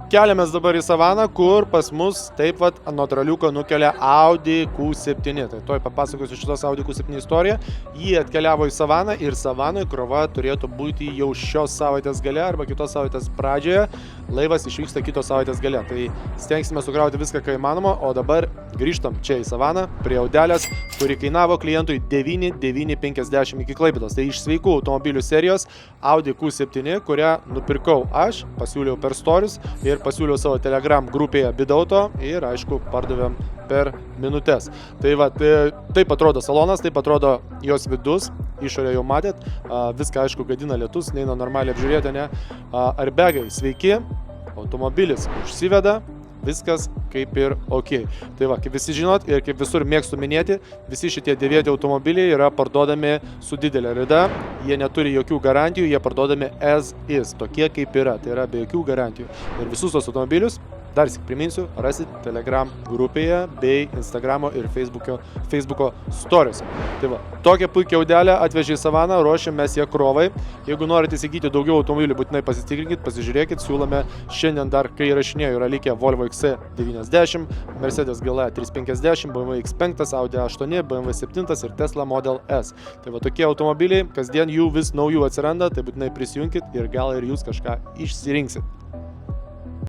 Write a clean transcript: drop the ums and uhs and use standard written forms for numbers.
Keliamės dabar į Savaną, kur pas mus taip pat nuo traliuko nukelia Audi Q7. Tai toj papasakosiu šitos Audi Q7 istoriją. Jį atkeliavo į Savaną ir Savanoje krova turėtų būti jau šios savaitės gale arba kitos savaitės pradžioje. Laivas išvyksta kitos savaitės gale. Tai stengsime sukrauti viską, ką įmanoma, o dabar grįžtam čia į Savaną prie Audelės, kuri kainavo klientui 9,950 iki Klaipėdos. Tai iš sveikų automobilių serijos Audi Q7, kurią nupirkau aš, pasiūliau per stories ir pasiūliau savo Telegram grupėje Bidauto ir, aišku, pardavėm per minutės. Tai va, taip atrodo salonas, taip atrodo jos vidus, išorė jau matėt, viską, aišku, gadina lietus, neina normaliai apžiūrėti, ne? Airbagai sveiki, automobilis užsiveda, viskas kaip ir ok. Tai va, kaip visi žinot ir kaip visur mėgstu minėti, visi šitie dėvėti automobiliai yra parduodami su didelė rida, jie neturi jokių garantijų, jie parduodami as is, tokie kaip yra, tai yra be jokių garantijų. Ir visus tos automobilius, dar tik priminsiu, rasit Telegram grupėje bei Instagramo ir Facebooko storiuose. Tai va, tokią puikią Audelę atvežė į Savaną, ruošiam mes ją krovai. Jeigu norite įsigyti daugiau automobilių, būtinai pasitikrinkit, pasižiūrėkit, siūlome šiandien dar, kai įrašinėjau, yra likę Volvo XC90, Mercedes GLE 350, BMW X5, Audi A8, BMW 7 ir Tesla Model S. Tai va, tokie automobiliai, kasdien jų vis naujų atsiranda, tai būtinai prisijunkit ir gal ir jūs kažką išsirinksit.